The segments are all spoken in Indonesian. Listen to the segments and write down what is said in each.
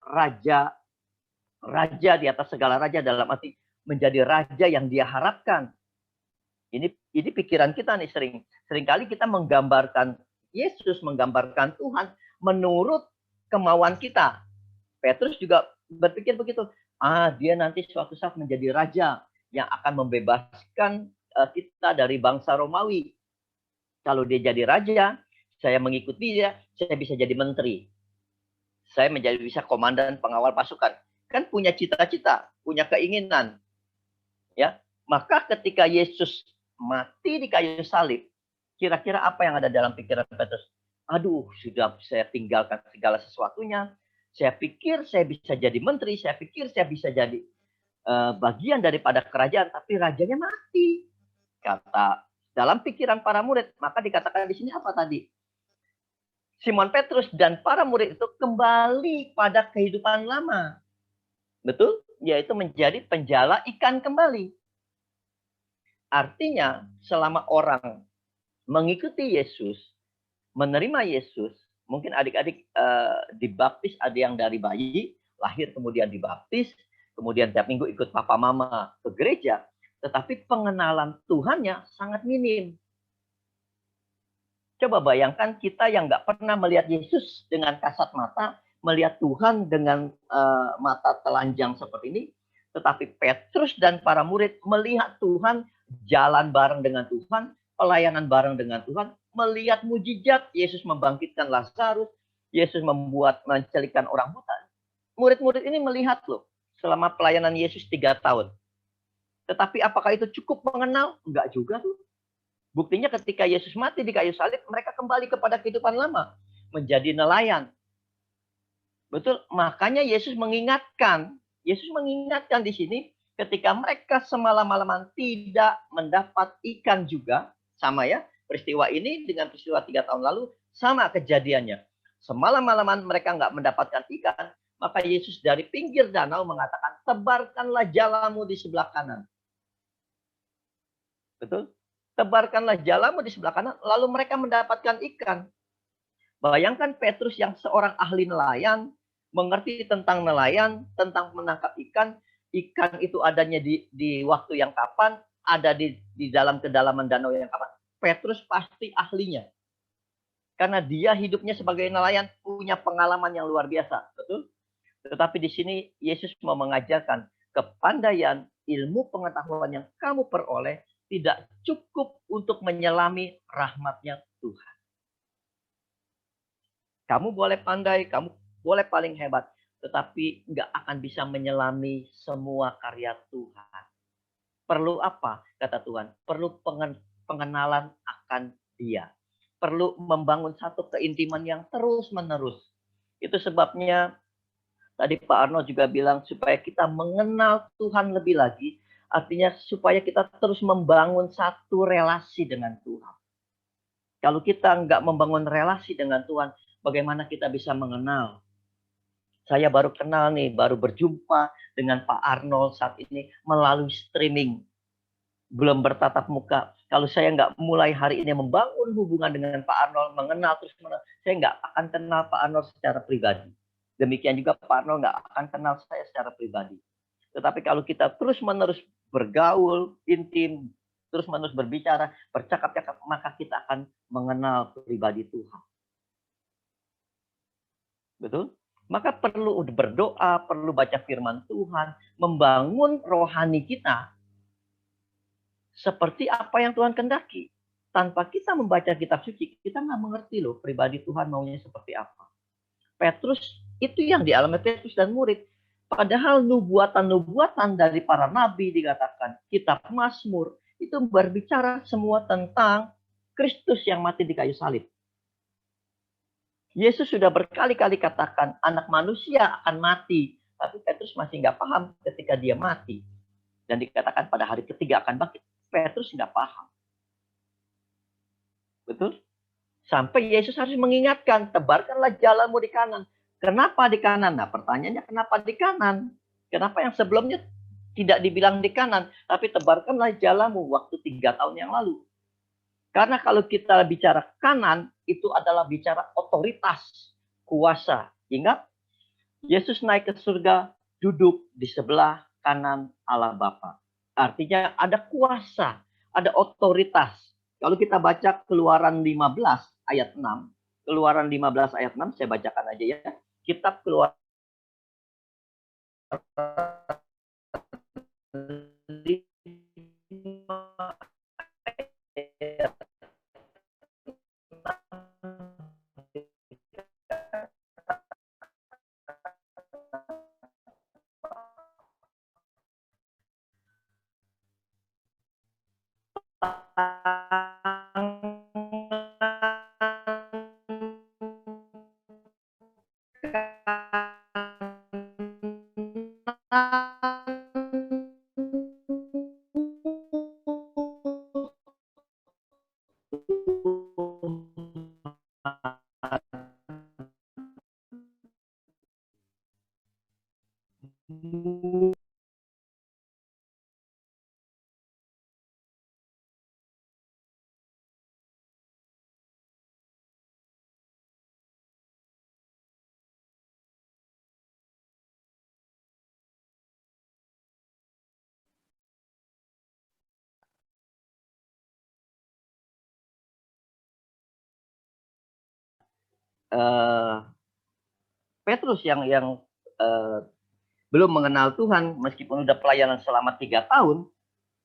raja, raja di atas segala raja, dalam arti menjadi raja yang dia harapkan. Ini pikiran kita nih, seringkali kita menggambarkan Yesus, menggambarkan Tuhan menurut kemauan kita. Petrus juga berpikir begitu. Dia nanti suatu saat menjadi raja yang akan membebaskan kita dari bangsa Romawi. Kalau dia jadi raja, saya mengikuti dia, saya bisa jadi menteri. Saya menjadi bisa komandan pengawal pasukan. Kan punya cita-cita, punya keinginan. Ya, maka ketika Yesus mati di kayu salib, kira-kira apa yang ada dalam pikiran Petrus? Aduh, sudah saya tinggalkan segala sesuatunya. Saya pikir saya bisa jadi menteri, saya pikir saya bisa jadi bagian daripada kerajaan, tapi rajanya mati. Kata dalam pikiran para murid, maka dikatakan di sini apa tadi? Simon Petrus dan para murid itu kembali pada kehidupan lama. Betul? Yaitu menjadi penjala ikan kembali. Artinya, selama orang mengikuti Yesus, menerima Yesus, mungkin adik-adik dibaptis, ada yang dari bayi, lahir kemudian dibaptis, kemudian tiap minggu ikut papa mama ke gereja, tetapi pengenalan Tuhannya sangat minim. Coba bayangkan kita yang nggak pernah melihat Yesus dengan kasat mata, melihat Tuhan dengan mata telanjang seperti ini, tetapi Petrus dan para murid melihat Tuhan, jalan bareng dengan Tuhan, pelayanan bareng dengan Tuhan, melihat mujizat, Yesus membangkitkan Lazarus, Yesus mencelikakan orang buta. Murid-murid ini melihat loh, selama pelayanan Yesus 3 tahun. Tetapi apakah itu cukup mengenal? Enggak juga tuh. Buktinya ketika Yesus mati di kayu salib, mereka kembali kepada kehidupan lama, menjadi nelayan. Betul, makanya Yesus mengingatkan di sini ketika mereka semalam-malaman tidak mendapat ikan juga, sama ya, peristiwa ini dengan peristiwa 3 tahun lalu sama kejadiannya. Semalam-malaman mereka nggak mendapatkan ikan, maka Yesus dari pinggir danau mengatakan, tebarkanlah jalamu di sebelah kanan. Betul? Tebarkanlah jalamu di sebelah kanan, lalu mereka mendapatkan ikan. Bayangkan Petrus yang seorang ahli nelayan, mengerti tentang nelayan, tentang menangkap ikan. Ikan itu adanya di waktu yang kapan, ada di dalam kedalaman danau yang kapan. Petrus pasti ahlinya. Karena dia hidupnya sebagai nelayan, punya pengalaman yang luar biasa. Betul? Tetapi di sini Yesus mau mengajarkan kepandaian, ilmu pengetahuan yang kamu peroleh tidak cukup untuk menyelami rahmatnya Tuhan. Kamu boleh pandai, kamu boleh paling hebat, tetapi nggak akan bisa menyelami semua karya Tuhan. Perlu apa, kata Tuhan? Perlu pengenalan akan Dia. Perlu membangun satu keintiman yang terus-menerus. Itu sebabnya tadi Pak Arno juga bilang supaya kita mengenal Tuhan lebih lagi, artinya supaya kita terus membangun satu relasi dengan Tuhan. Kalau kita nggak membangun relasi dengan Tuhan, bagaimana kita bisa mengenal? Saya baru kenal nih, baru berjumpa dengan Pak Arnold saat ini melalui streaming. Belum bertatap muka. Kalau saya nggak mulai hari ini membangun hubungan dengan Pak Arnold, mengenal terus, saya nggak akan kenal Pak Arnold secara pribadi. Demikian juga Pak Arnold nggak akan kenal saya secara pribadi. Tetapi kalau kita terus-menerus bergaul, intim, terus-menerus berbicara, bercakap-cakap, maka kita akan mengenal pribadi Tuhan. Betul? Maka perlu berdoa, perlu baca firman Tuhan, membangun rohani kita seperti apa yang Tuhan kehendaki. Tanpa kita membaca kitab suci, kita nggak mengerti loh pribadi Tuhan maunya seperti apa. Petrus, itu yang dialami Petrus dan murid. Padahal nubuatan-nubuatan dari para nabi dikatakan, kitab Mazmur, itu berbicara semua tentang Kristus yang mati di kayu salib. Yesus sudah berkali-kali katakan anak manusia akan mati. Tapi Petrus masih nggak paham ketika dia mati. Dan dikatakan pada hari ketiga akan bangkit. Petrus nggak paham. Betul? Sampai Yesus harus mengingatkan, tebarkanlah jalamu di kanan. Kenapa di kanan? Nah pertanyaannya kenapa di kanan? Kenapa yang sebelumnya tidak dibilang di kanan. Tapi tebarkanlah jalamu waktu 3 tahun yang lalu. Karena kalau kita bicara kanan, itu adalah bicara otoritas, kuasa. Ingat, Yesus naik ke surga, duduk di sebelah kanan Allah Bapa. Artinya ada kuasa, ada otoritas. Kalau kita baca Keluaran 15 ayat 6, Keluaran 15 ayat 6, saya bacakan aja ya. Kitab Keluaran 5 ayat Petrus yang belum mengenal Tuhan, meskipun udah pelayanan selama 3 tahun.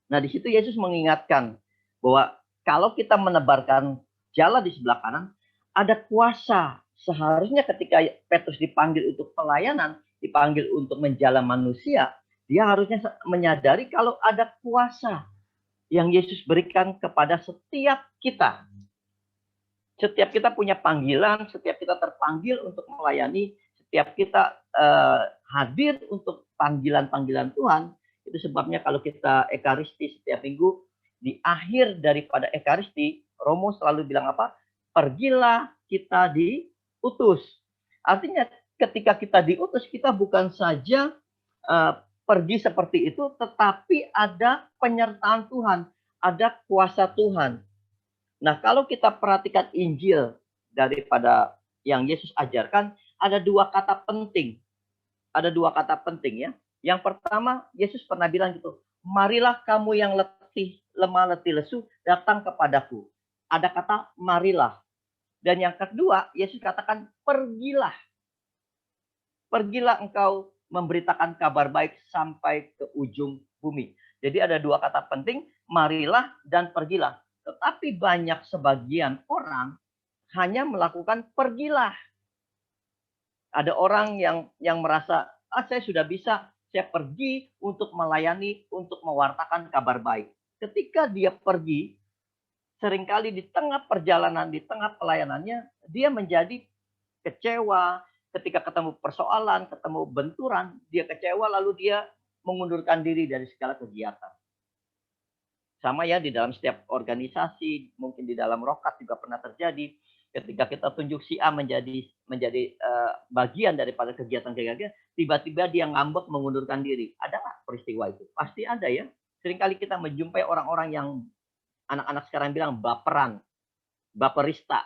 Nah, di situ Yesus mengingatkan bahwa kalau kita menebarkan jala di sebelah kanan, ada kuasa. Seharusnya ketika Petrus dipanggil untuk pelayanan, dipanggil untuk menjala manusia, dia harusnya menyadari kalau ada kuasa yang Yesus berikan kepada setiap kita. Setiap kita punya panggilan, setiap kita terpanggil untuk melayani, setiap kita hadir untuk panggilan-panggilan Tuhan. Itu sebabnya kalau kita ekaristi setiap minggu, di akhir daripada ekaristi, Romo selalu bilang apa? Pergilah kita diutus. Artinya ketika kita diutus, kita bukan saja pergi seperti itu, tetapi ada penyertaan Tuhan, ada kuasa Tuhan. Nah, kalau kita perhatikan Injil daripada yang Yesus ajarkan, ada 2 kata penting. Ada 2 kata penting ya. Yang pertama, Yesus pernah bilang gitu, marilah kamu yang letih, lemah, letih, lesu, datang kepadaku. Ada kata marilah. Dan yang kedua, Yesus katakan pergilah. Pergilah engkau memberitakan kabar baik sampai ke ujung bumi. Jadi ada 2 kata penting, marilah dan pergilah. Tetapi banyak sebagian orang hanya melakukan pergilah. Ada orang yang merasa, saya sudah bisa, saya pergi untuk melayani, untuk mewartakan kabar baik. Ketika dia pergi, seringkali di tengah perjalanan, di tengah pelayanannya, dia menjadi kecewa. Ketika ketemu persoalan, ketemu benturan, dia kecewa, lalu dia mengundurkan diri dari segala kegiatan. Sama ya, di dalam setiap organisasi, mungkin di dalam rokat juga pernah terjadi. Ketika kita tunjuk si A menjadi bagian daripada kegiatan-kegiatan, tiba-tiba dia ngambek mengundurkan diri. Ada nggak peristiwa itu? Pasti ada ya. Seringkali kita menjumpai orang-orang yang anak-anak sekarang bilang baperan, baperista,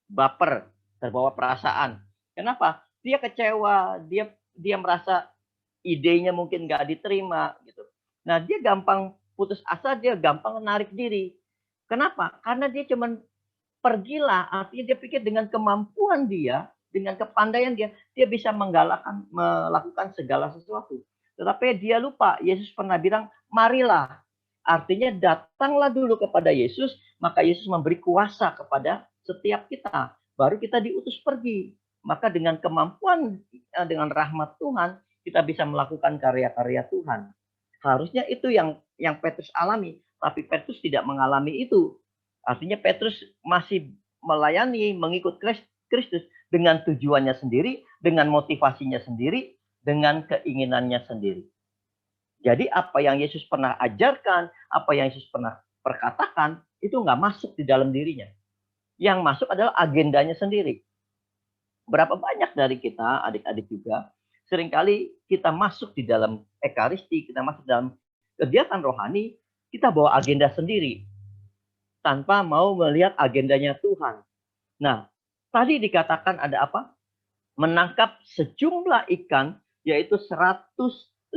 baper, terbawa perasaan. Kenapa? Dia kecewa, dia merasa idenya mungkin nggak diterima gitu. Nah, dia gampang putus asa, dia gampang menarik diri. Kenapa? Karena dia cuma pergilah, artinya dia pikir dengan kemampuan dia, dengan kepandaian dia, dia bisa melakukan segala sesuatu. Tetapi dia lupa, Yesus pernah bilang, marilah. Artinya datanglah dulu kepada Yesus, maka Yesus memberi kuasa kepada setiap kita. Baru kita diutus pergi. Maka dengan kemampuan, dengan rahmat Tuhan, kita bisa melakukan karya-karya Tuhan. Harusnya itu yang Petrus alami, tapi Petrus tidak mengalami itu. Artinya Petrus masih melayani, mengikut Kristus dengan tujuannya sendiri, dengan motivasinya sendiri, dengan keinginannya sendiri. Jadi apa yang Yesus pernah ajarkan, apa yang Yesus pernah perkatakan, itu nggak masuk di dalam dirinya. Yang masuk adalah agendanya sendiri. Berapa banyak dari kita, adik-adik juga, seringkali kita masuk di dalam ekaristi, kita masuk dalam kegiatan rohani, kita bawa agenda sendiri tanpa mau melihat agendanya Tuhan. Nah, tadi dikatakan ada apa? menangkap sejumlah ikan, yaitu 153.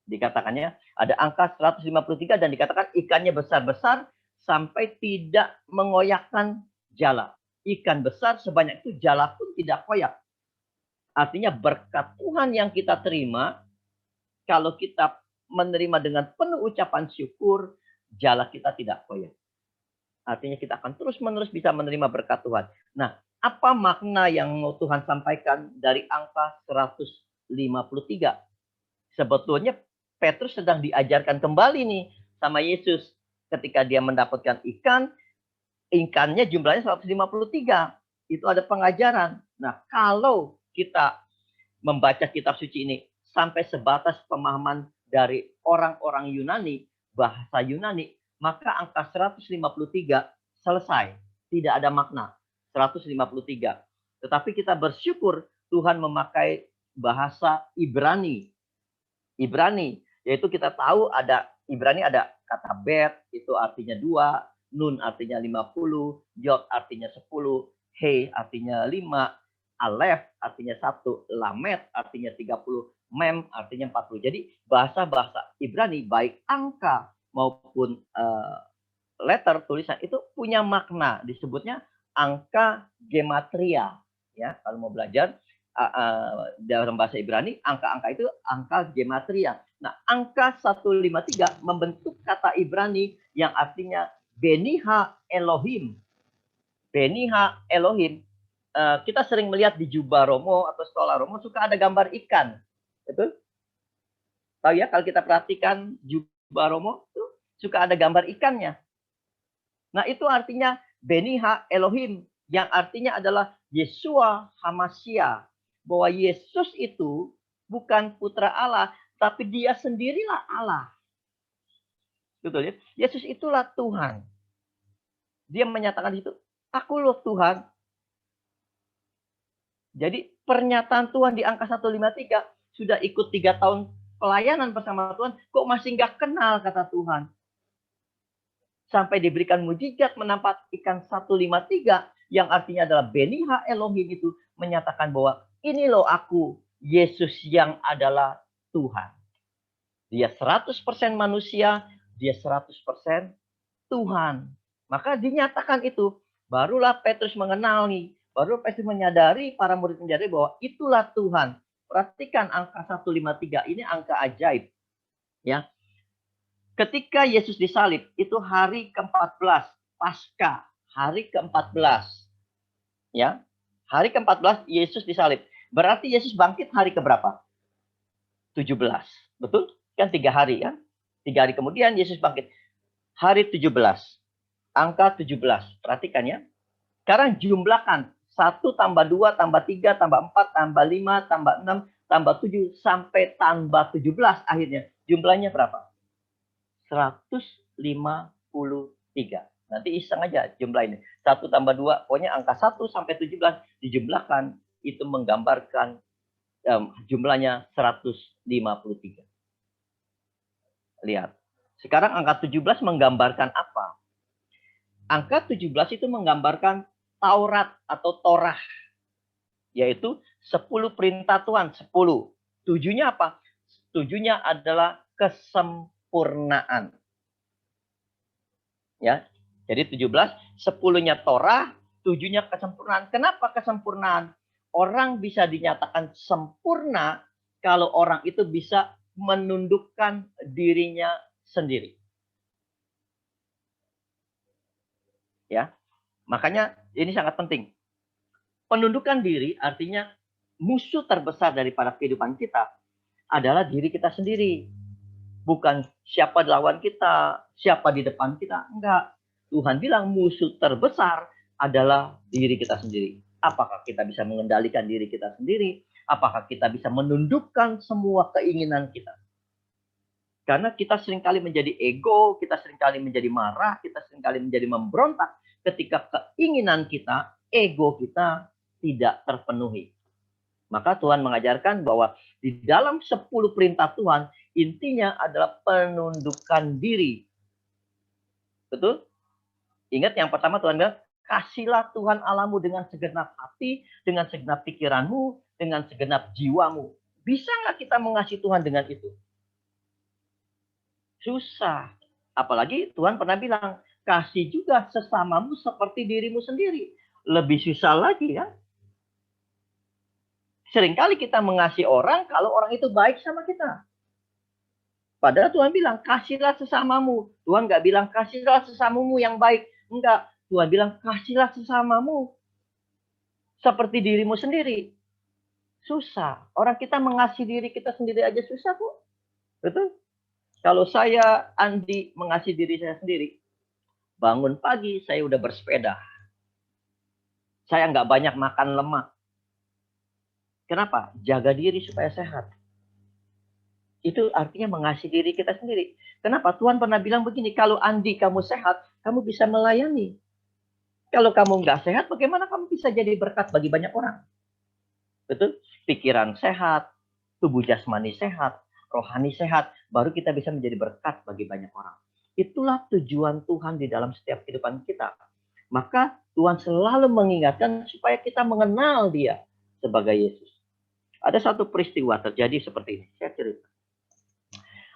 Dikatakannya ada angka 153 dan dikatakan ikannya besar-besar sampai tidak mengoyakkan jala. Ikan besar sebanyak itu, jala pun tidak koyak. Artinya berkat Tuhan yang kita terima, kalau kita menerima dengan penuh ucapan syukur, jala kita tidak koyak. Artinya kita akan terus-menerus bisa menerima berkat Tuhan. Nah, apa makna yang mau Tuhan sampaikan dari angka 153? Sebetulnya Petrus sedang diajarkan kembali nih sama Yesus. Ketika dia mendapatkan ikan, ikannya jumlahnya 153. Itu ada pengajaran. Nah, kalau kita membaca kitab suci ini sampai sebatas pemahaman dari orang-orang Yunani, bahasa Yunani, maka angka 153 selesai. Tidak ada makna. 153. Tetapi kita bersyukur Tuhan memakai bahasa Ibrani. Yaitu kita tahu ada Ibrani, ada kata bet, itu artinya 2, nun artinya 50, yod artinya 10, he artinya 5, alef artinya 1, lamet artinya 30, mem artinya 40. Jadi bahasa-bahasa Ibrani baik angka maupun letter tulisan itu punya makna, disebutnya angka gematria. Ya, kalau mau belajar dalam bahasa Ibrani, angka-angka itu angka gematria. Nah, angka 153 membentuk kata Ibrani yang artinya Beniha Elohim. Beniha Elohim. Kita sering melihat di jubah Romo atau sekolah Romo suka ada gambar ikan. Betul? Tahu ya, kalau kita perhatikan jubah Romo itu suka ada gambar ikannya. Nah, itu artinya Beniha Elohim, yang artinya adalah Yeshua Hamashiach. Bahwa Yesus itu bukan putra Allah, tapi dia sendirilah Allah. Betul ya? Yesus itulah Tuhan. Dia menyatakan itu, aku loh Tuhan. Jadi pernyataan Tuhan di angka 153, sudah ikut 3 tahun pelayanan bersama Tuhan, kok masih nggak kenal kata Tuhan. Sampai diberikan mujizat menampak ikan 153, yang artinya adalah Beniha Elohim itu menyatakan bahwa ini loh aku, Yesus yang adalah Tuhan. Dia 100% manusia, dia 100% Tuhan. Maka dinyatakan itu. Barulah Petrus mengenal nih. Baru Petrus menyadari, para murid menyadari bahwa itulah Tuhan. Perhatikan angka 153 ini angka ajaib. Ya. Ketika Yesus disalib, itu hari ke-14, Paskah, hari ke-14. Ya. Hari ke-14 Yesus disalib. Berarti Yesus bangkit hari keberapa? 17. Betul? Kan 3 hari kan? 3 hari kemudian Yesus bangkit. Hari 17. Angka 17. Perhatikan ya. Sekarang jumlahkan. 1 tambah 2 tambah 3 tambah 4 tambah 5 tambah 6 tambah 7 sampai tambah 17 akhirnya. Jumlahnya berapa? 153. Nanti iseng aja jumlah ini. 1 tambah 2, pokoknya angka 1 sampai 17 dijumlahkan. Itu menggambarkan jumlahnya 153. Lihat. Sekarang angka 17 menggambarkan apa? Angka 17 itu menggambarkan Taurat atau Torah. Yaitu 10 perintah Tuhan. 10. Tujuhnya apa? Tujuhnya adalah kesempurnaan. Ya. Jadi 17, 10-nya Torah, 7-nya kesempurnaan. Kenapa kesempurnaan? Orang bisa dinyatakan sempurna kalau orang itu bisa menundukkan dirinya sendiri. Ya. Makanya ini sangat penting. Penundukan diri artinya musuh terbesar daripada kehidupan kita adalah diri kita sendiri. Bukan siapa lawan kita, siapa di depan kita. Enggak. Tuhan bilang musuh terbesar adalah diri kita sendiri. Apakah kita bisa mengendalikan diri kita sendiri? Apakah kita bisa menundukkan semua keinginan kita? Karena kita seringkali menjadi ego, kita seringkali menjadi marah, kita seringkali menjadi memberontak ketika keinginan kita, ego kita tidak terpenuhi. Maka Tuhan mengajarkan bahwa di dalam 10 perintah Tuhan, intinya adalah penundukan diri. Betul? Ingat yang pertama Tuhan bilang, Kasihlah Tuhan Allahmu dengan segenap hati, dengan segenap pikiranmu, dengan segenap jiwamu. Bisa nggak kita mengasihi Tuhan dengan itu? Susah. Apalagi Tuhan pernah bilang, kasih juga sesamamu seperti dirimu sendiri. Lebih susah lagi kan? Seringkali kita mengasihi orang kalau orang itu baik sama kita. Padahal Tuhan bilang, kasihlah sesamamu. Tuhan nggak bilang, kasihlah sesamamu yang baik. Enggak. Tuhan bilang, kasihlah sesamamu seperti dirimu sendiri. Susah. Orang kita mengasihi diri kita sendiri aja susah kok. Betul? Kalau saya, Andi, mengasihi diri saya sendiri, bangun pagi, saya udah bersepeda. Saya nggak banyak makan lemak. Kenapa? Jaga diri supaya sehat. Itu artinya mengasihi diri kita sendiri. Kenapa? Tuhan pernah bilang begini, kalau Andi kamu sehat, kamu bisa melayani. Kalau kamu nggak sehat, bagaimana kamu bisa jadi berkat bagi banyak orang? Betul? Pikiran sehat, tubuh jasmani sehat, rohani sehat, baru kita bisa menjadi berkat bagi banyak orang. Itulah tujuan Tuhan di dalam setiap kehidupan kita. Maka Tuhan selalu mengingatkan supaya kita mengenal Dia sebagai Yesus. Ada satu peristiwa terjadi seperti ini. Saya cerita.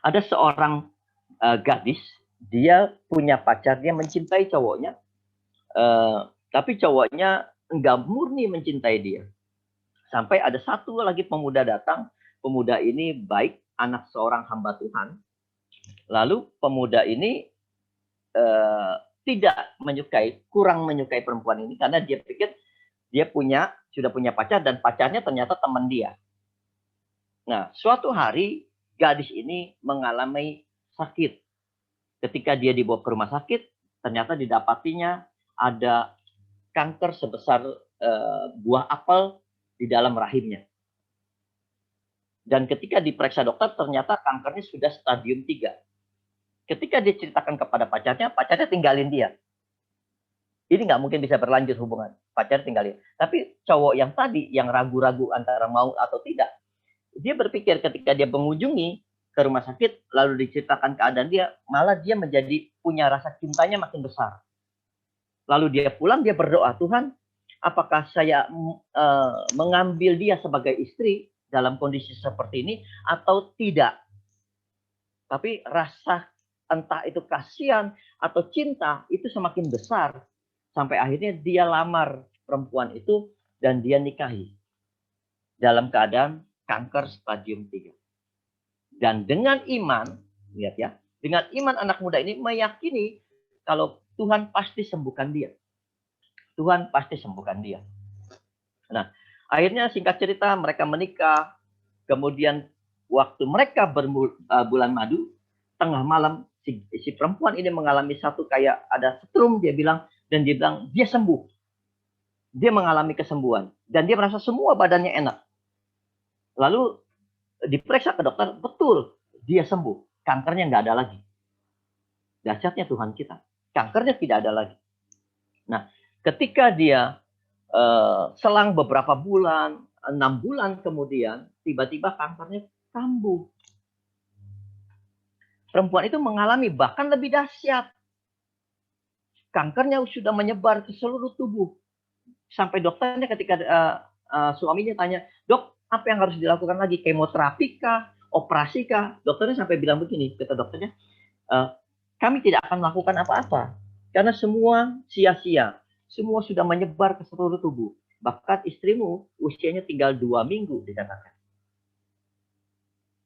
Ada seorang gadis, dia punya pacar, dia mencintai cowoknya, tapi cowoknya enggak murni mencintai dia. Sampai ada satu lagi pemuda datang, pemuda ini baik, anak seorang hamba Tuhan. Lalu pemuda ini tidak menyukai, kurang menyukai perempuan ini karena dia pikir dia sudah punya pacar dan pacarnya ternyata teman dia. Nah, suatu hari gadis ini mengalami sakit. Ketika dia dibawa ke rumah sakit, ternyata didapatinya ada kanker sebesar buah apel di dalam rahimnya. Dan ketika diperiksa dokter, ternyata kankernya sudah stadium 3. Ketika dia ceritakan kepada pacarnya tinggalin dia. Ini nggak mungkin bisa berlanjut hubungan. Pacar tinggalin. Tapi cowok yang tadi, yang ragu-ragu antara mau atau tidak, dia berpikir ketika dia mengunjungi ke rumah sakit, lalu diceritakan keadaan dia, malah dia menjadi punya rasa cintanya makin besar. Lalu dia pulang, dia berdoa, Tuhan, apakah saya mengambil dia sebagai istri dalam kondisi seperti ini atau tidak? Tapi rasa entah itu kasihan atau cinta itu semakin besar. Sampai akhirnya dia lamar perempuan itu dan dia nikahi. Dalam keadaan kanker stadium 3. Dan dengan iman, lihat ya, dengan iman anak muda ini meyakini kalau Tuhan pasti sembuhkan dia. Tuhan pasti sembuhkan dia. Nah, akhirnya singkat cerita mereka menikah. Kemudian waktu mereka berbulan madu, tengah malam si perempuan ini mengalami satu kayak ada setrum, dia bilang, dan dia bilang dia sembuh. Dia mengalami kesembuhan dan dia merasa semua badannya enak. Lalu diperiksa ke dokter, betul dia sembuh, kankernya nggak ada lagi. Dahsyatnya Tuhan kita, kankernya tidak ada lagi. Nah, ketika dia selang beberapa bulan, 6 bulan kemudian, tiba-tiba kankernya kambuh. Perempuan itu mengalami bahkan lebih dahsyat. Kankernya sudah menyebar ke seluruh tubuh. Sampai dokternya ketika suaminya tanya, dok, apa yang harus dilakukan lagi? Kemoterapi kah? Operasi kah? Dokternya sampai bilang begini, kata dokternya, kami tidak akan melakukan apa-apa. Karena semua sia-sia. Semua sudah menyebar ke seluruh tubuh. Bahkan istrimu usianya tinggal 2 minggu dikatakan.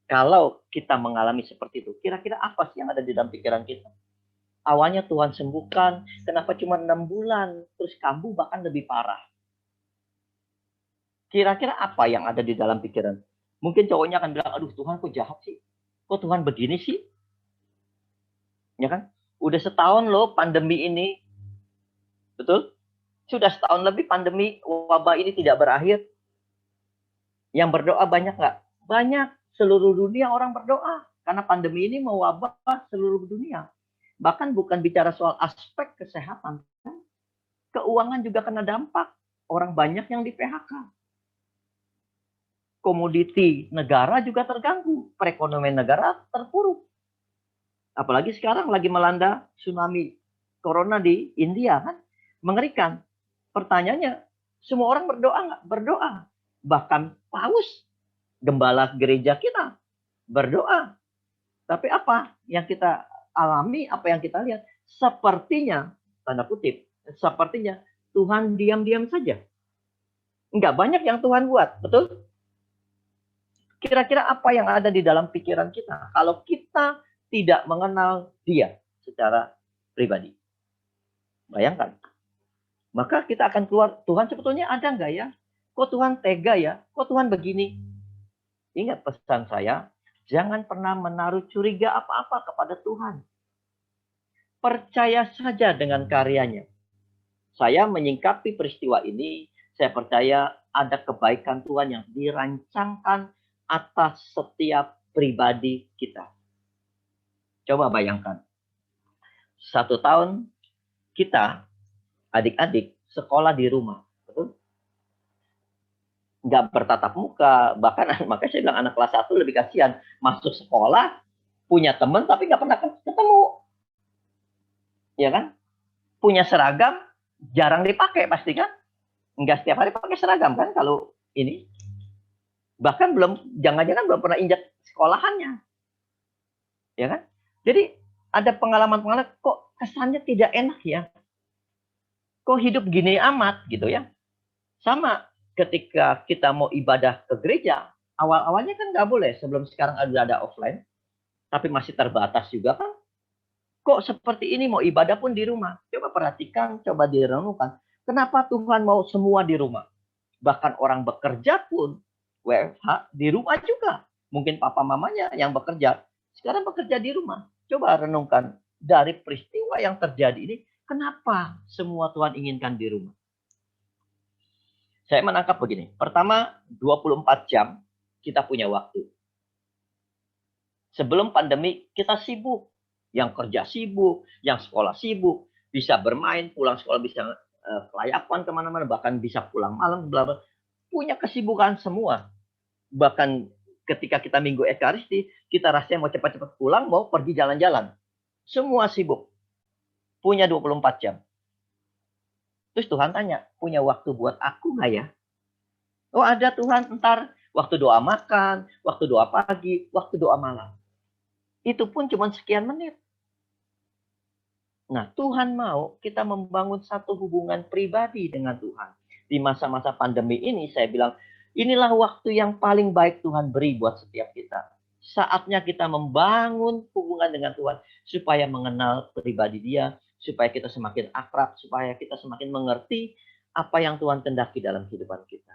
Kalau kita mengalami seperti itu, kira-kira apa sih yang ada di dalam pikiran kita? Awalnya Tuhan sembuhkan, kenapa cuma 6 bulan, terus kambuh bahkan lebih parah. Kira-kira apa yang ada di dalam pikiran? Mungkin cowoknya akan bilang, aduh Tuhan kok jahat sih? Kok Tuhan begini sih? Ya kan? Udah setahun loh pandemi ini. Betul? Sudah setahun lebih pandemi wabah ini tidak berakhir. Yang berdoa banyak nggak? Banyak. Seluruh dunia orang berdoa. Karena pandemi ini mewabah seluruh dunia. Bahkan bukan bicara soal aspek kesehatan. Keuangan juga kena dampak. Orang banyak yang di PHK. Komoditi negara juga terganggu. Perekonomian negara terpuruk. Apalagi sekarang lagi melanda tsunami corona di India kan. Mengerikan. Pertanyaannya, semua orang berdoa nggak? Berdoa. Bahkan Paus, gembala gereja kita, berdoa. Tapi apa yang kita alami, apa yang kita lihat? Sepertinya, tanda kutip, sepertinya Tuhan diam-diam saja. Nggak banyak yang Tuhan buat, betul? Kira-kira apa yang ada di dalam pikiran kita kalau kita tidak mengenal Dia secara pribadi? Bayangkan. Maka kita akan keluar, Tuhan sebetulnya ada nggak ya? Kok Tuhan tega ya? Kok Tuhan begini? Ingat pesan saya, jangan pernah menaruh curiga apa-apa kepada Tuhan. Percaya saja dengan karyanya. Saya menyingkapi peristiwa ini, saya percaya ada kebaikan Tuhan yang dirancangkan atas setiap pribadi kita. Coba bayangkan, 1 tahun kita, adik-adik, sekolah di rumah. Betul? Nggak bertatap muka, bahkan makanya saya bilang anak kelas 1 lebih kasihan. Masuk sekolah, punya teman tapi nggak pernah ketemu. Ya kan? Punya seragam, jarang dipakai pasti kan? Nggak setiap hari pakai seragam kan kalau ini. Bahkan jangan-jangan belum pernah injak sekolahannya. Ya kan? Jadi ada pengalaman-pengalaman kok kesannya tidak enak ya. Kok hidup gini amat gitu ya. Sama ketika kita mau ibadah ke gereja, awal-awalnya kan nggak boleh. Sebelum sekarang ada offline, tapi masih terbatas juga kan. Kok seperti ini mau ibadah pun di rumah. Coba perhatikan, coba direnungkan. Kenapa Tuhan mau semua di rumah? Bahkan orang bekerja pun WFH di rumah juga. Mungkin papa mamanya yang bekerja, sekarang bekerja di rumah. Coba renungkan dari peristiwa yang terjadi ini, kenapa semua Tuhan inginkan di rumah? Saya menangkap begini. Pertama, 24 jam kita punya waktu. Sebelum pandemi, kita sibuk. Yang kerja sibuk, yang sekolah sibuk, bisa bermain, pulang sekolah bisa kelayapan kemana-mana, bahkan bisa pulang malam, bla bla. Punya kesibukan semua. Bahkan ketika kita minggu Ekaristi, kita rasanya mau cepat-cepat pulang, mau pergi jalan-jalan. Semua sibuk. Punya 24 jam. Terus Tuhan tanya, punya waktu buat aku nggak ya? Oh ada Tuhan, ntar waktu doa makan, waktu doa pagi, waktu doa malam. Itu pun cuma sekian menit. Nah, Tuhan mau kita membangun satu hubungan pribadi dengan Tuhan. Di masa-masa pandemi ini, saya bilang, inilah waktu yang paling baik Tuhan beri buat setiap kita. Saatnya kita membangun hubungan dengan Tuhan, supaya mengenal pribadi Dia, supaya kita semakin akrab, supaya kita semakin mengerti apa yang Tuhan kehendaki dalam kehidupan kita.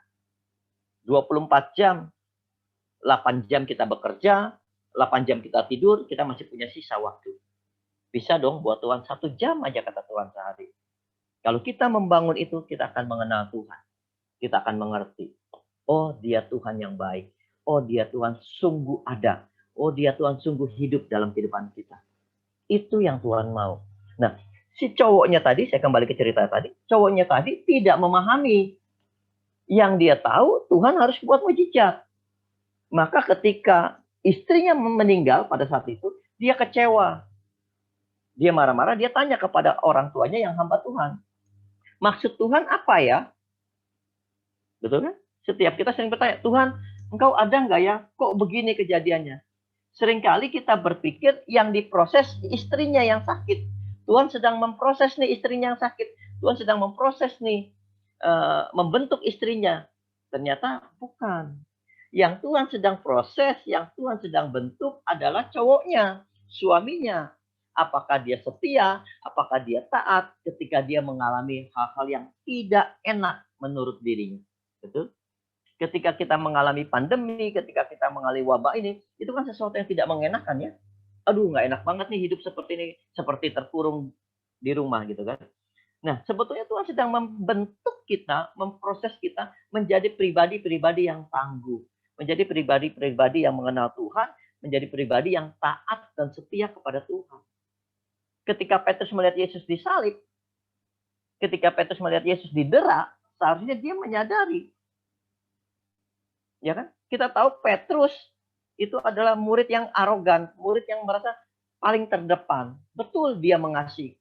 24 jam, 8 jam kita bekerja, 8 jam kita tidur, kita masih punya sisa waktu. Bisa dong buat Tuhan 1 jam aja kata Tuhan sehari. Kalau kita membangun itu, kita akan mengenal Tuhan. Kita akan mengerti. Oh, Dia Tuhan yang baik. Oh, Dia Tuhan sungguh ada. Oh, Dia Tuhan sungguh hidup dalam kehidupan kita. Itu yang Tuhan mau. Nah, si cowoknya tadi, saya kembali ke cerita tadi. Cowoknya tadi tidak memahami. Yang dia tahu, Tuhan harus buat mujizat. Maka ketika istrinya meninggal pada saat itu, dia kecewa. Dia marah-marah, dia tanya kepada orang tuanya yang hamba Tuhan. Maksud Tuhan apa ya? Betul kan? Setiap kita sering bertanya, Tuhan, Engkau ada nggak ya? Kok begini kejadiannya? Seringkali kita berpikir yang diproses istrinya yang sakit. Tuhan sedang memproses nih istrinya yang sakit. Tuhan sedang memproses nih, membentuk istrinya. Ternyata bukan. Yang Tuhan sedang proses, yang Tuhan sedang bentuk adalah cowoknya, suaminya. Apakah dia setia, apakah dia taat ketika dia mengalami hal-hal yang tidak enak menurut dirinya. Betul? Ketika kita mengalami pandemi, ketika kita mengalami wabah ini, itu kan sesuatu yang tidak mengenakan ya. Aduh, nggak enak banget nih hidup seperti ini, seperti terkurung di rumah gitu kan. Nah, sebetulnya Tuhan sedang membentuk kita, memproses kita menjadi pribadi-pribadi yang tangguh. Menjadi pribadi-pribadi yang mengenal Tuhan, menjadi pribadi yang taat dan setia kepada Tuhan. Ketika Petrus melihat Yesus disalib, ketika Petrus melihat Yesus didera, seharusnya dia menyadari. Ya kan? Kita tahu Petrus itu adalah murid yang arogan, murid yang merasa paling terdepan. Betul dia mengasihi.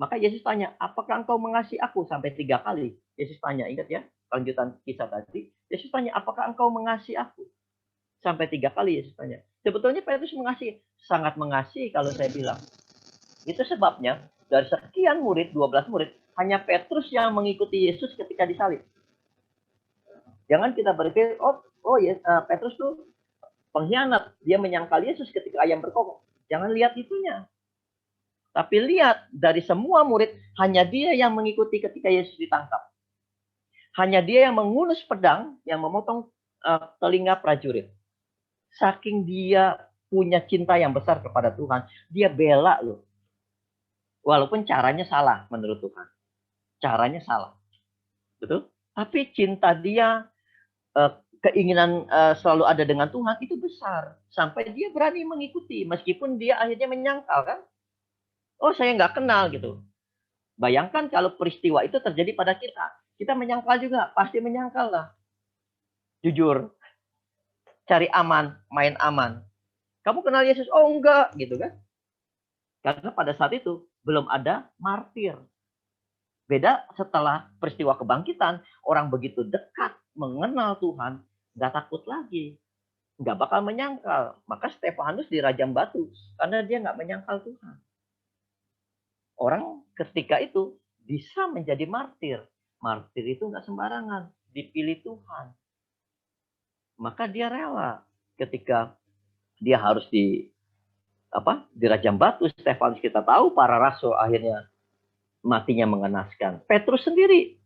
Maka Yesus tanya, apakah engkau mengasihi aku? Sampai 3 kali. Yesus tanya, ingat ya, lanjutan kisah tadi. Yesus tanya, apakah engkau mengasihi aku? Sampai 3 kali Yesus tanya. Sebetulnya Petrus mengasihi, sangat mengasihi kalau saya bilang. Itu sebabnya, dari sekian murid, 12 murid, hanya Petrus yang mengikuti Yesus ketika disalib. Jangan kita berpikir, Petrus tuh pengkhianat. Dia menyangkal Yesus ketika ayam berkokok. Jangan lihat itunya. Tapi lihat, dari semua murid, hanya dia yang mengikuti ketika Yesus ditangkap. Hanya dia yang mengulus pedang, yang memotong telinga prajurit. Saking dia punya cinta yang besar kepada Tuhan, dia bela loh. Walaupun caranya salah menurut Tuhan. Caranya salah. Betul? Tapi cinta dia, keinginan selalu ada dengan Tuhan, itu besar. Sampai dia berani mengikuti, meskipun dia akhirnya menyangkal kan. Oh, saya nggak kenal gitu. Bayangkan kalau peristiwa itu terjadi pada kita. Kita menyangkal juga, pasti menyangkal lah. Jujur, cari aman, main aman. Kamu kenal Yesus? Oh enggak, gitu kan. Karena pada saat itu belum ada martir. Beda setelah peristiwa kebangkitan, orang begitu dekat mengenal Tuhan, nggak takut lagi. Nggak bakal menyangkal. Maka Stefanus dirajam batu, karena dia nggak menyangkal Tuhan. Orang ketika itu bisa menjadi martir. Martir itu nggak sembarangan, dipilih Tuhan. Maka dia rela ketika dia harus dirajam batu. Stefanus kita tahu para rasul akhirnya matinya mengenaskan. Petrus sendiri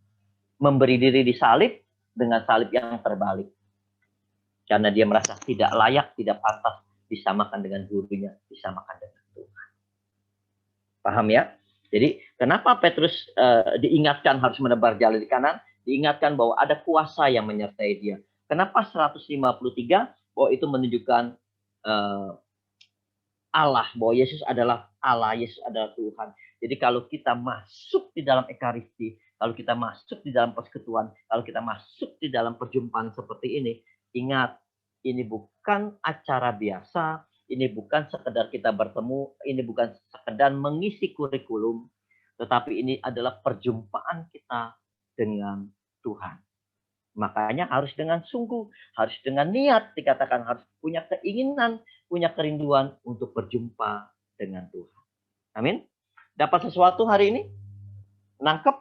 memberi diri disalib dengan salib yang terbalik. Karena dia merasa tidak layak, tidak pantas disamakan dengan gurunya, disamakan dengan Tuhan. Paham ya? Jadi kenapa Petrus diingatkan harus menebar jala di kanan? Diingatkan bahwa ada kuasa yang menyertai dia. Kenapa 153? Bahwa itu menunjukkan Allah, bahwa Yesus adalah Allah, Yesus adalah Tuhan. Jadi kalau kita masuk di dalam Ekaristi, kalau kita masuk di dalam persekutuan, kalau kita masuk di dalam perjumpaan seperti ini, ingat, ini bukan acara biasa, ini bukan sekedar kita bertemu, ini bukan sekedar mengisi kurikulum, tetapi ini adalah perjumpaan kita dengan Tuhan. Makanya harus dengan sungguh, harus dengan niat, dikatakan harus punya keinginan, punya kerinduan untuk berjumpa dengan Tuhan. Amin. Dapat sesuatu hari ini? Nangkep?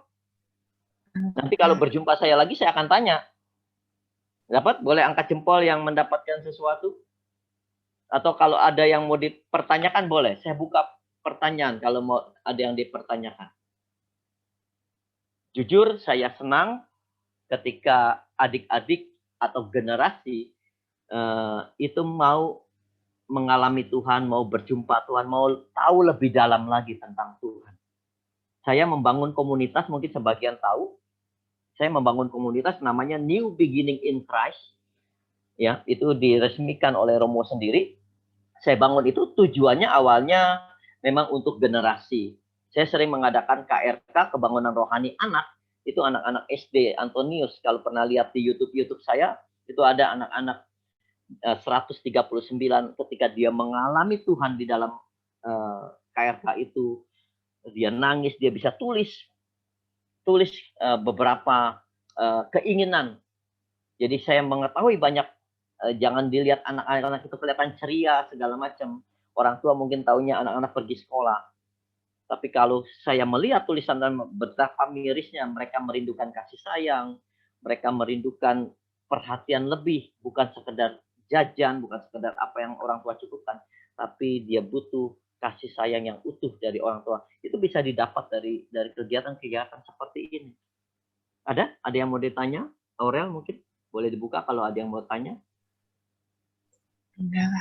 Nanti kalau berjumpa saya lagi, saya akan tanya. Dapat? Boleh angkat jempol yang mendapatkan sesuatu? Atau kalau ada yang mau dipertanyakan, boleh. Saya buka pertanyaan kalau mau ada yang dipertanyakan. Jujur, saya senang ketika adik-adik atau generasi itu mau mengalami Tuhan, mau berjumpa Tuhan, mau tahu lebih dalam lagi tentang Tuhan. Saya membangun komunitas, mungkin sebagian tahu. Saya membangun komunitas namanya New Beginning in Christ. Ya, itu diresmikan oleh Romo sendiri. Saya bangun itu tujuannya awalnya memang untuk generasi. Saya sering mengadakan KRK, Kebangunan Rohani Anak. Itu anak-anak SD, Antonius. Kalau pernah lihat di YouTube saya, itu ada anak-anak 139 ketika dia mengalami Tuhan di dalam KRK itu. Dia nangis, dia bisa tulis beberapa keinginan. Jadi saya mengetahui banyak, jangan dilihat anak-anak itu kelihatan ceria segala macam. Orang tua mungkin taunya anak-anak pergi sekolah. Tapi kalau saya melihat tulisan dan betapa mirisnya, mereka merindukan kasih sayang, mereka merindukan perhatian lebih, bukan sekedar jajan, bukan sekedar apa yang orang tua cukupkan, tapi dia butuh kasih sayang yang utuh dari orang tua. Itu bisa didapat dari kegiatan-kegiatan seperti ini. Ada yang mau ditanya? Aurel mungkin boleh dibuka kalau ada yang mau tanya. Enggak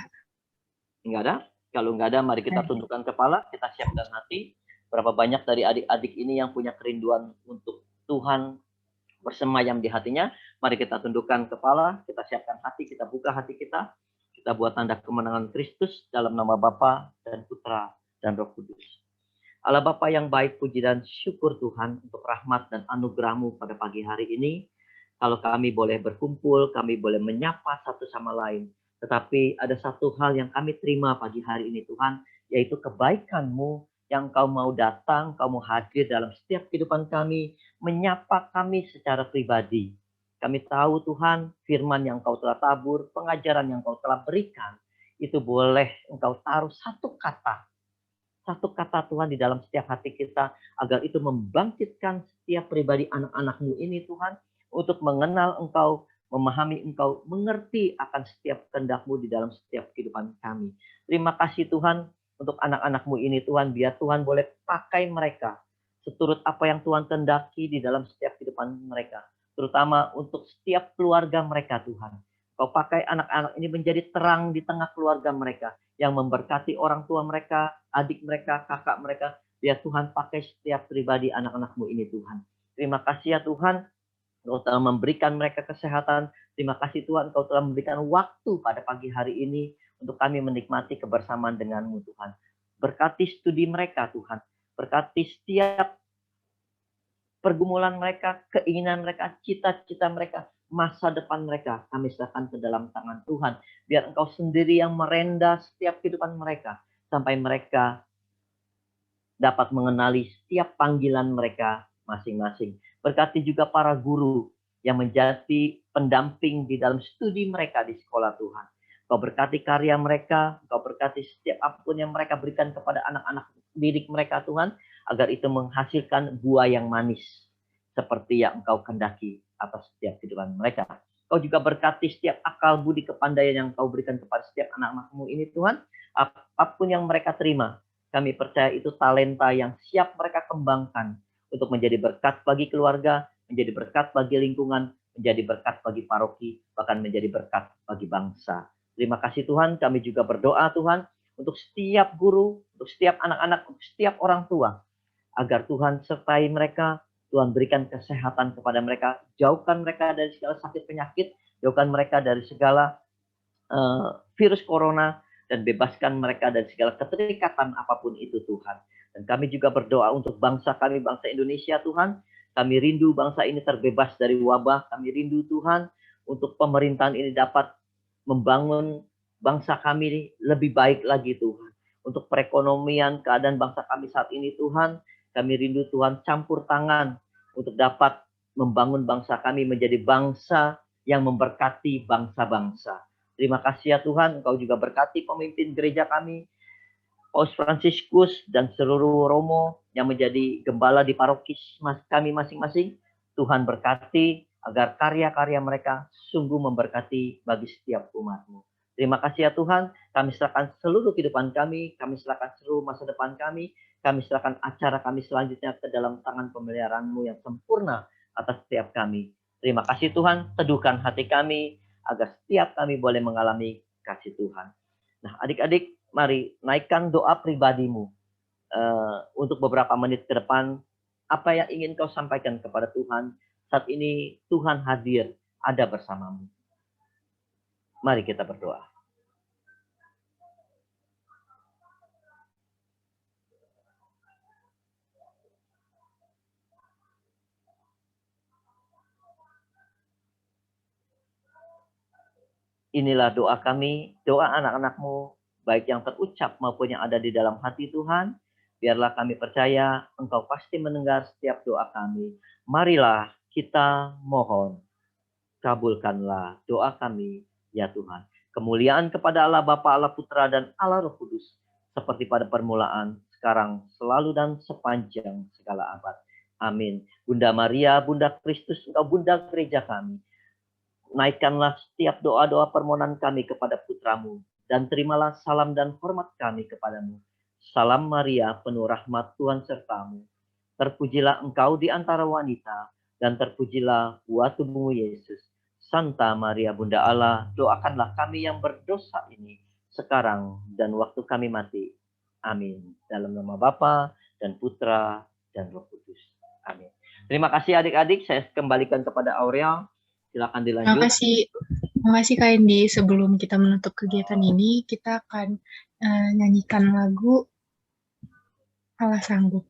ada? Kalau enggak ada, mari kita tundukkan kepala, kita siapkan hati. Berapa banyak dari adik-adik ini yang punya kerinduan untuk Tuhan bersemayam di hatinya. Mari kita tundukkan kepala, kita siapkan hati, kita buka hati kita. Kita buat tanda kemenangan Kristus dalam nama Bapa dan Putra dan Roh Kudus. Allah Bapa yang baik, puji dan syukur Tuhan untuk rahmat dan anugerah-Mu pada pagi hari ini. Kalau kami boleh berkumpul, kami boleh menyapa satu sama lain. Tetapi ada satu hal yang kami terima pagi hari ini Tuhan, yaitu kebaikan-Mu yang Engkau mau datang, Engkau mau hadir dalam setiap kehidupan kami, menyapa kami secara pribadi. Kami tahu Tuhan, firman yang Engkau telah tabur, pengajaran yang Engkau telah berikan, itu boleh Engkau taruh satu kata Tuhan di dalam setiap hati kita, agar itu membangkitkan setiap pribadi anak-anak-Mu ini Tuhan, untuk mengenal Engkau, memahami Engkau, mengerti akan setiap kehendak-Mu di dalam setiap kehidupan kami. Terima kasih Tuhan untuk anak-anak-Mu ini Tuhan, biar Tuhan boleh pakai mereka seturut apa yang Tuhan kehendaki di dalam setiap kehidupan mereka, terutama untuk setiap keluarga mereka Tuhan. Kau pakai anak-anak ini menjadi terang di tengah keluarga mereka, yang memberkati orang tua mereka, adik mereka, kakak mereka. Biar Tuhan pakai setiap pribadi anak-anak-Mu ini Tuhan. Terima kasih ya Tuhan, Engkau telah memberikan mereka kesehatan. Terima kasih Tuhan, Engkau telah memberikan waktu pada pagi hari ini untuk kami menikmati kebersamaan dengan-Mu Tuhan. Berkati studi mereka Tuhan. Berkati setiap pergumulan mereka, keinginan mereka, cita-cita mereka, masa depan mereka. Kami serahkan ke dalam tangan Tuhan. Biar Engkau sendiri yang merenda setiap kehidupan mereka. Sampai mereka dapat mengenali setiap panggilan mereka masing-masing. Berkati juga para guru yang menjadi pendamping di dalam studi mereka di sekolah Tuhan. Kau berkati karya mereka, Kau berkati setiap apapun yang mereka berikan kepada anak-anak didik mereka Tuhan, agar itu menghasilkan buah yang manis, seperti yang Engkau kehendaki atas setiap kehidupan mereka. Kau juga berkati setiap akal budi kepandaian yang Kau berikan kepada setiap anak-anak-Mu ini Tuhan, apapun yang mereka terima, kami percaya itu talenta yang siap mereka kembangkan untuk menjadi berkat bagi keluarga, menjadi berkat bagi lingkungan, menjadi berkat bagi paroki, bahkan menjadi berkat bagi bangsa. Terima kasih Tuhan, kami juga berdoa Tuhan untuk setiap guru, untuk setiap anak-anak, untuk setiap orang tua, agar Tuhan sertai mereka, Tuhan berikan kesehatan kepada mereka, jauhkan mereka dari segala sakit penyakit, jauhkan mereka dari segala virus corona, dan bebaskan mereka dari segala keterikatan apapun itu Tuhan. Dan kami juga berdoa untuk bangsa kami, bangsa Indonesia Tuhan. Kami rindu bangsa ini terbebas dari wabah. Kami rindu Tuhan untuk pemerintahan ini dapat membangun bangsa kami lebih baik lagi Tuhan. Untuk perekonomian keadaan bangsa kami saat ini Tuhan, kami rindu Tuhan campur tangan untuk dapat membangun bangsa kami menjadi bangsa yang memberkati bangsa-bangsa. Terima kasih ya Tuhan, Engkau juga berkati pemimpin gereja kami, Paus Fransiskus dan seluruh Romo yang menjadi gembala di paroki kami masing-masing. Tuhan berkati agar karya-karya mereka sungguh memberkati bagi setiap umat-Mu. Terima kasih ya Tuhan, kami serahkan seluruh kehidupan kami serahkan seluruh masa depan kami serahkan acara kami selanjutnya ke dalam tangan pemeliharaan-Mu yang sempurna atas setiap kami. Terima kasih Tuhan, teduhkan hati kami, agar setiap kami boleh mengalami kasih Tuhan. Nah adik-adik, mari naikkan doa pribadimu untuk beberapa menit ke depan. Apa yang ingin kau sampaikan kepada Tuhan saat ini? Tuhan hadir, ada bersamamu. Mari kita berdoa. Inilah doa kami, doa anak-anak-Mu, baik yang terucap maupun yang ada di dalam hati Tuhan. Biarlah kami percaya Engkau pasti mendengar setiap doa kami. Marilah kita mohon. Kabulkanlah doa kami, ya Tuhan. Kemuliaan kepada Allah Bapa, Allah Putra, dan Allah Roh Kudus, seperti pada permulaan, sekarang, selalu, dan sepanjang segala abad. Amin. Bunda Maria, Bunda Kristus, Engkau Bunda gereja kami. Naikkanlah setiap doa-doa permohonan kami kepada putra-Mu, dan terimalah salam dan hormat kami kepadamu. Salam Maria, penuh rahmat Tuhan sertamu. Terpujilah Engkau di antara wanita, dan terpujilah buah tubuhmu Yesus. Santa Maria Bunda Allah, doakanlah kami yang berdosa ini, sekarang dan waktu kami mati. Amin. Dalam nama Bapa dan Putra dan Roh Kudus. Amin. Terima kasih adik-adik, saya kembalikan kepada Aurel. Silakan dilanjut. Terima kasih Kak Indi. Sebelum kita menutup kegiatan ini, kita akan nyanyikan lagu Allah Sanggup.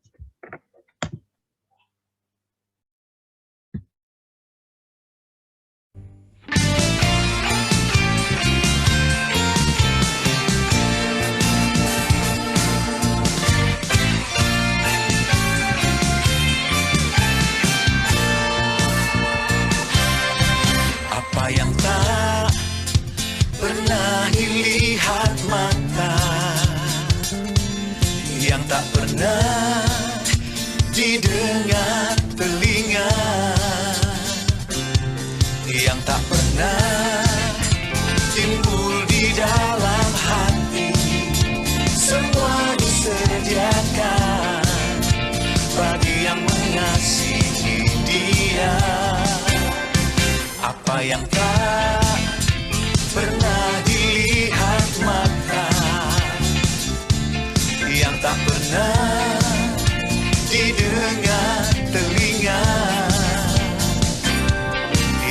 pernah didengar telinga, yang tak pernah timbul di dalam hati, semua disediakan bagi yang mengasihi Dia. Apa yang tak pernah dilihat mata, yang tak pernah didengar telinga,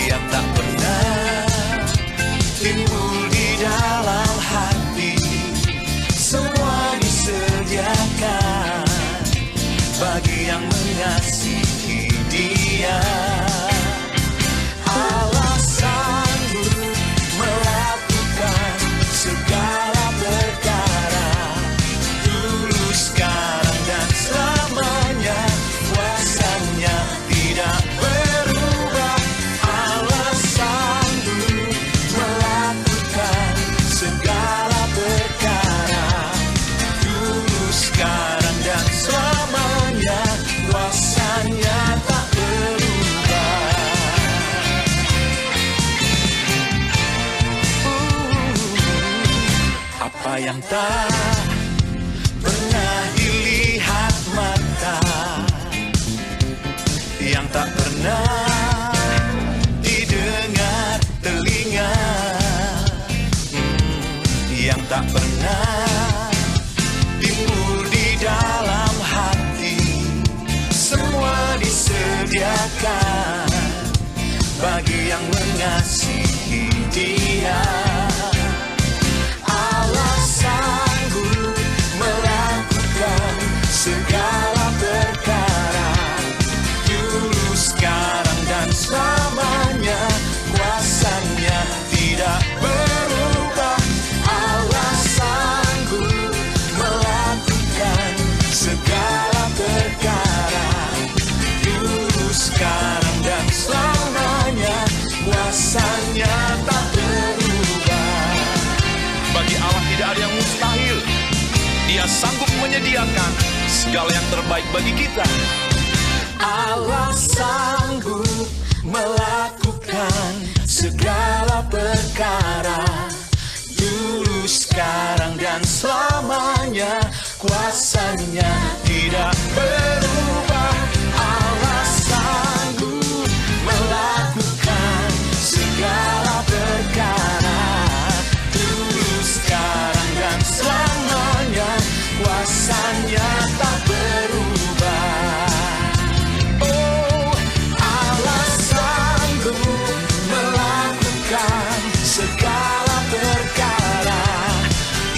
yang tak pernah timbul di dalam hati, semua disediakan bagi yang mengasihi Dia. Allah sanggup melakukan segala perkara, dulu, sekarang, dan selamanya. Kuasanya tidak berubah. Allah sanggup melakukan segala perkara, dulu, sekarang, dan selamanya. Kuasanya tak berubah. Apa yang tak pernah dilihat mata, yang tak pernah didengar telinga, yang tak pernah timbul di dalam hati, semua disediakan bagi yang mengasihi Dia. Allah sanggup melakukan segala perkara, dulu, sekarang, dan selamanya. Kuasanya tidak berubah. Allah sanggup melakukan segala perkara, dulu, sekarang, dan selamanya. Kuasanya tak berubah. Bagi Allah tidak ada yang mustahil. Dia sanggup menyediakan segala yang terbaik bagi kita. Allah sanggup melakukan segala perkara, dulu, sekarang, dan selamanya. Kuasanya tidak berubah. Allah sanggup melakukan segala perkara, dulu, sekarang, dan selamanya. Kuasanya tak berubah. Oh, Allah sanggup melakukan segala perkara,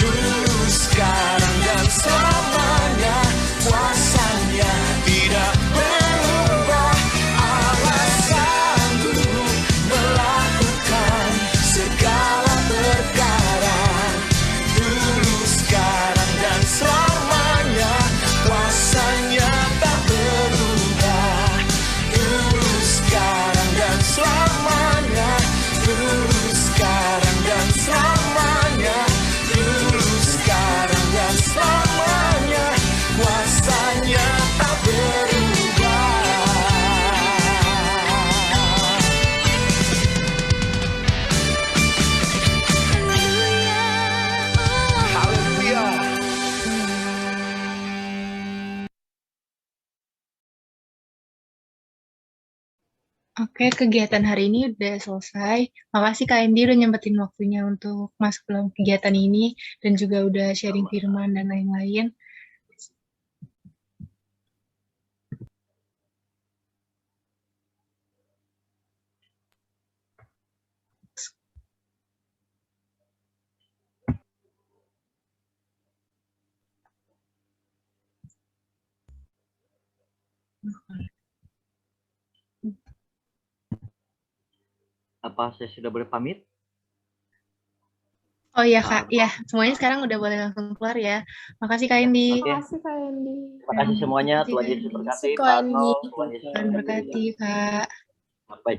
dulu, sekarang, dan selamanya. Kuasanya tidak berubah. Allah sanggup melakukan segala perkara, dulu, sekarang, dan selamanya. Kuasanya tak berubah. Dulu, sekarang, dan selamanya. Dulu, sekarang, dan selamanya. Dulu, sekarang, dan selamanya. Kuasanya tak berubah. Haleluya. Oke, kegiatan hari ini udah selesai. Makasih Kak Endi udah nyempetin waktunya untuk masuk dalam kegiatan ini dan juga udah sharing firman dan lain-lain. Apa saya sudah boleh pamit? Oh iya Kak, ya semuanya sekarang udah boleh langsung keluar ya. Makasih Kak Endi. Oke. Makasih Kak Endi. Terima kasih semuanya. Makasih, Tuhan Kak Yesus Endi. berkati. Makasih, Kak Pak Endi. Arno, Tuhan Yesus Tuhan berkati Kak. Sampai